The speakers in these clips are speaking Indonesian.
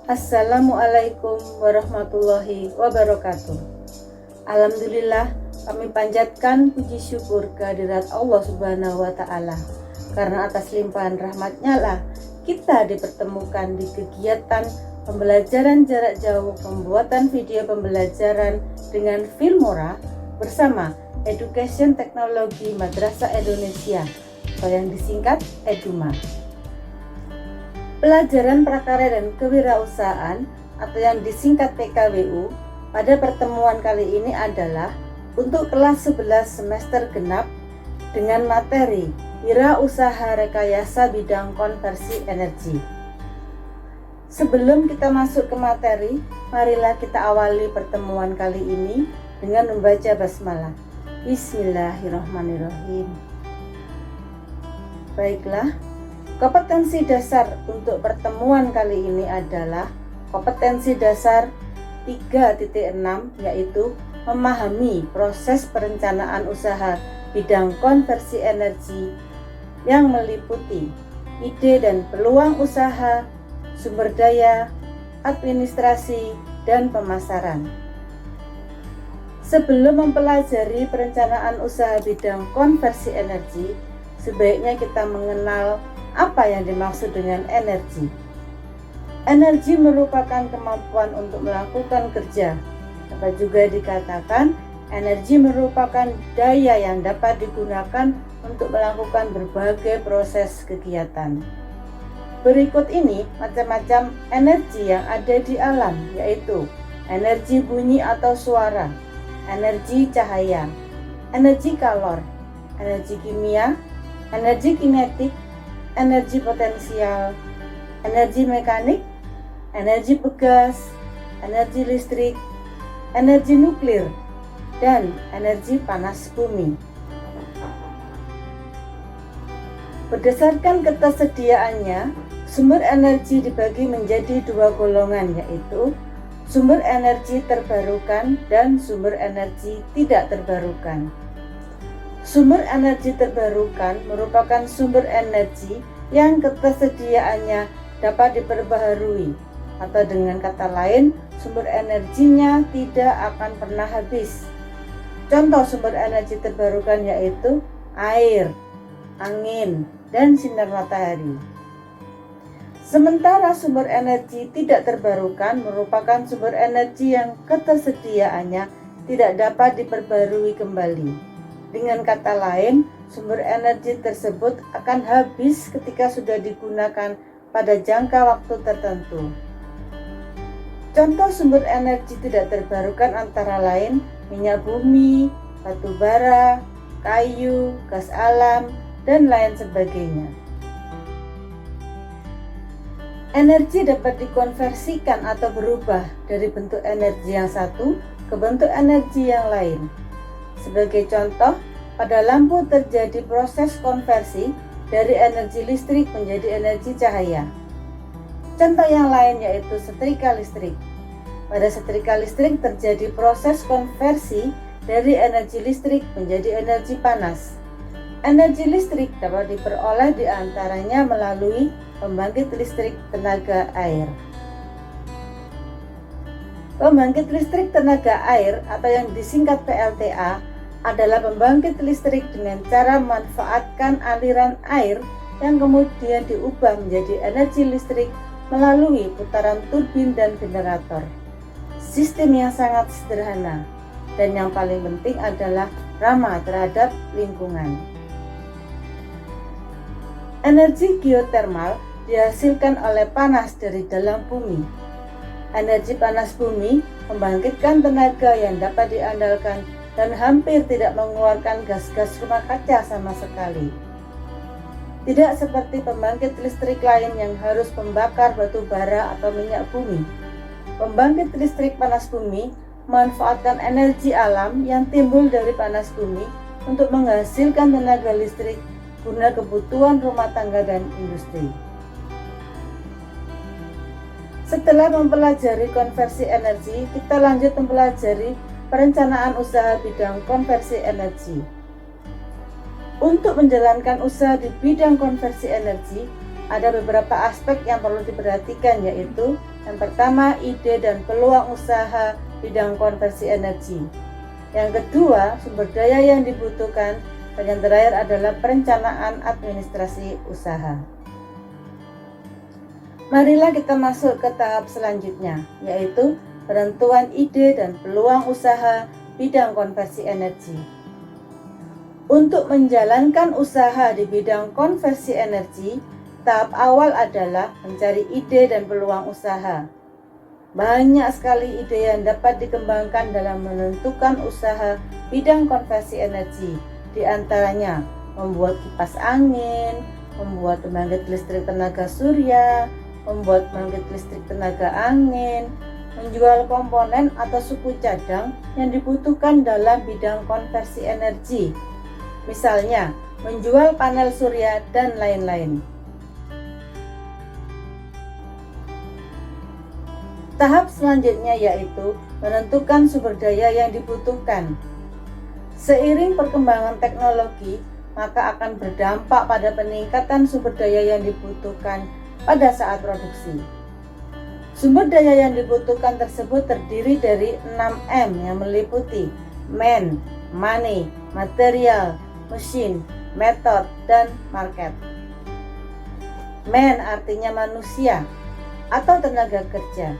Assalamualaikum warahmatullahi wabarakatuh. Alhamdulillah, kami panjatkan puji syukur kehadirat Allah Subhanahu wa Ta'ala, karena atas limpahan rahmat-Nya lah kita dipertemukan di kegiatan pembelajaran jarak jauh pembuatan video pembelajaran dengan Filmora bersama Education Teknologi Madrasah Indonesia atau yang disingkat EDUMA. Pelajaran prakarya dan kewirausahaan atau yang disingkat PKWU pada pertemuan kali ini adalah untuk kelas 11 semester genap dengan materi Wirausaha Rekayasa Bidang Konversi Energi. Sebelum kita masuk ke materi, marilah kita awali pertemuan kali ini dengan membaca basmalah. Bismillahirrahmanirrahim. Baiklah, kompetensi dasar untuk pertemuan kali ini adalah kompetensi dasar 3.6, yaitu memahami proses perencanaan usaha bidang konversi energi yang meliputi ide dan peluang usaha, sumber daya, administrasi, dan pemasaran. Sebelum mempelajari perencanaan usaha bidang konversi energi, sebaiknya kita mengenal apa yang dimaksud dengan energi. Energi merupakan kemampuan untuk melakukan kerja. Dapat juga dikatakan energi merupakan daya yang dapat digunakan untuk melakukan berbagai proses kegiatan. Berikut ini macam-macam energi yang ada di alam, yaitu energi bunyi atau suara, energi cahaya, energi kalor, energi kimia, energi kinetik, energi potensial, energi mekanik, energi pegas, energi listrik, energi nuklir, dan energi panas bumi. Berdasarkan ketersediaannya, sumber energi dibagi menjadi dua golongan, yaitu sumber energi terbarukan dan sumber energi tidak terbarukan. Sumber energi terbarukan merupakan sumber energi yang ketersediaannya dapat diperbaharui, atau dengan kata lain, sumber energinya tidak akan pernah habis. Contoh sumber energi terbarukan yaitu air, angin, dan sinar matahari. Sementara sumber energi tidak terbarukan merupakan sumber energi yang ketersediaannya tidak dapat diperbarui kembali. Dengan kata lain, sumber energi tersebut akan habis ketika sudah digunakan pada jangka waktu tertentu. Contoh sumber energi tidak terbarukan antara lain minyak bumi, batu bara, kayu, gas alam, dan lain sebagainya. Energi dapat dikonversikan atau berubah dari bentuk energi yang satu ke bentuk energi yang lain. Sebagai contoh, pada lampu terjadi proses konversi dari energi listrik menjadi energi cahaya. Contoh yang lain yaitu setrika listrik. Pada setrika listrik terjadi proses konversi dari energi listrik menjadi energi panas. Energi listrik dapat diperoleh diantaranya melalui pembangkit listrik tenaga air. Pembangkit listrik tenaga air atau yang disingkat PLTA adalah pembangkit listrik dengan cara memanfaatkan aliran air yang kemudian diubah menjadi energi listrik melalui putaran turbin dan generator. Sistem yang sangat sederhana dan yang paling penting adalah ramah terhadap lingkungan. Energi geotermal dihasilkan oleh panas dari dalam bumi. Energi panas bumi membangkitkan tenaga yang dapat diandalkan dan hampir tidak mengeluarkan gas-gas rumah kaca sama sekali. Tidak seperti pembangkit listrik lain yang harus membakar batu bara atau minyak bumi. Pembangkit listrik panas bumi memanfaatkan energi alam yang timbul dari panas bumi untuk menghasilkan tenaga listrik guna kebutuhan rumah tangga dan industri. Setelah mempelajari konversi energi, kita lanjut mempelajari perencanaan usaha bidang konversi energi. Untuk menjalankan usaha di bidang konversi energi, ada beberapa aspek yang perlu diperhatikan, yaitu Yang pertama, ide dan peluang usaha bidang konversi energi. Yang kedua, sumber daya yang dibutuhkan. Dan yang terakhir adalah perencanaan administrasi usaha. Marilah kita masuk ke tahap selanjutnya, yaitu penentuan ide dan peluang usaha bidang konversi energi. Untuk menjalankan usaha di bidang konversi energi, tahap awal adalah mencari ide dan peluang usaha. Banyak sekali ide yang dapat dikembangkan dalam menentukan usaha bidang konversi energi. Di antaranya membuat kipas angin, membuat pembangkit listrik tenaga surya, membuat pembangkit listrik tenaga angin, menjual komponen atau suku cadang yang dibutuhkan dalam bidang konversi energi. Misalnya, menjual panel surya dan lain-lain. Tahap selanjutnya yaitu menentukan sumber daya yang dibutuhkan. Seiring perkembangan teknologi, maka akan berdampak pada peningkatan sumber daya yang dibutuhkan pada saat produksi. Sumber daya yang dibutuhkan tersebut terdiri dari 6M yang meliputi man, money, material, mesin, method, dan market. Man artinya manusia atau tenaga kerja.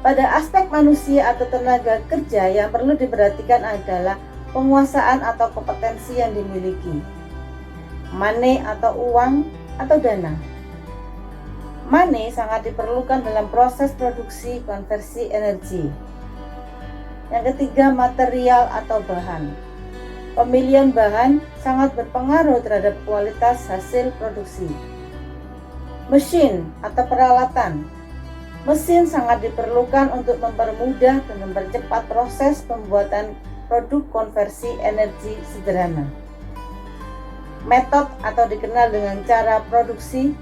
Pada aspek manusia atau tenaga kerja yang perlu diperhatikan adalah penguasaan atau kompetensi yang dimiliki. Money atau uang atau dana. Money sangat diperlukan dalam proses produksi konversi energi. Yang ketiga, material atau bahan. Pemilihan bahan sangat berpengaruh terhadap kualitas hasil produksi. Mesin atau peralatan. Mesin sangat diperlukan untuk mempermudah dan mempercepat proses pembuatan produk konversi energi sederhana. Metode atau dikenal dengan cara produksi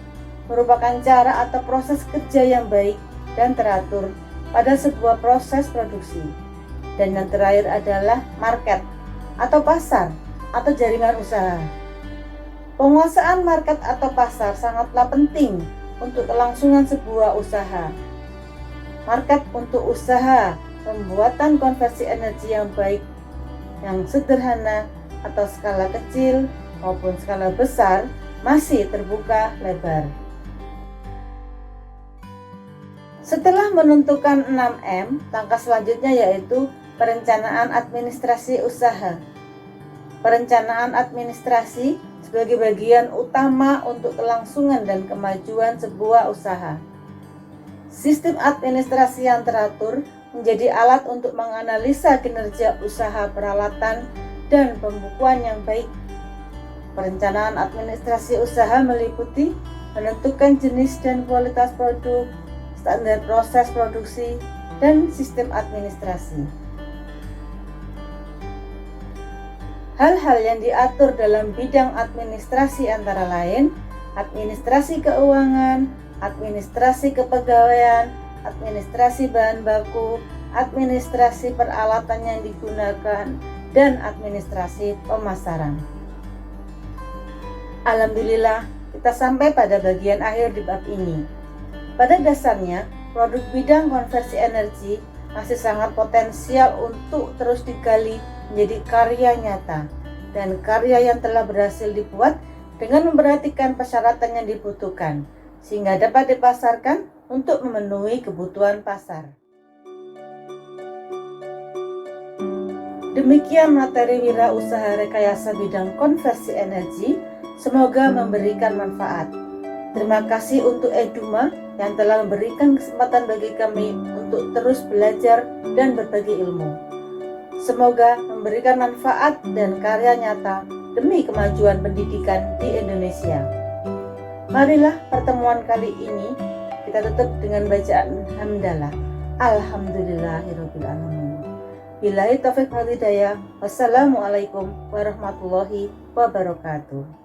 merupakan cara atau proses kerja yang baik dan teratur pada sebuah proses produksi. Dan yang terakhir adalah market atau pasar atau jaringan usaha. Penguasaan market atau pasar sangatlah penting untuk kelangsungan sebuah usaha. Market untuk usaha pembuatan konversi energi yang baik, yang sederhana atau skala kecil maupun skala besar masih terbuka lebar. Setelah menentukan 6M, langkah selanjutnya yaitu perencanaan administrasi usaha. Perencanaan administrasi sebagai bagian utama untuk kelangsungan dan kemajuan sebuah usaha. Sistem administrasi yang teratur menjadi alat untuk menganalisa kinerja usaha peralatan dan pembukuan yang baik. Perencanaan administrasi usaha meliputi menentukan jenis dan kualitas produk, standar proses produksi, dan sistem administrasi. Hal-hal yang diatur dalam bidang administrasi antara lain administrasi keuangan, administrasi kepegawaian, administrasi bahan baku, administrasi peralatan yang digunakan, dan administrasi pemasaran. Alhamdulillah, kita sampai pada bagian akhir di bab ini. Pada dasarnya, produk bidang konversi energi masih sangat potensial untuk terus digali menjadi karya nyata dan karya yang telah berhasil dibuat dengan memperhatikan persyaratan yang dibutuhkan sehingga dapat dipasarkan untuk memenuhi kebutuhan pasar. Demikian materi wirausaha rekayasa bidang konversi energi, semoga memberikan manfaat. Terima kasih untuk Eduma yang telah memberikan kesempatan bagi kami untuk terus belajar dan berbagi ilmu. Semoga memberikan manfaat dan karya nyata demi kemajuan pendidikan di Indonesia. Marilah pertemuan kali ini kita tutup dengan bacaan hamdalah. Alhamdulillahirabbil alamin. Billahi taufiq wal hidayah. Wassalamualaikum warahmatullahi wabarakatuh.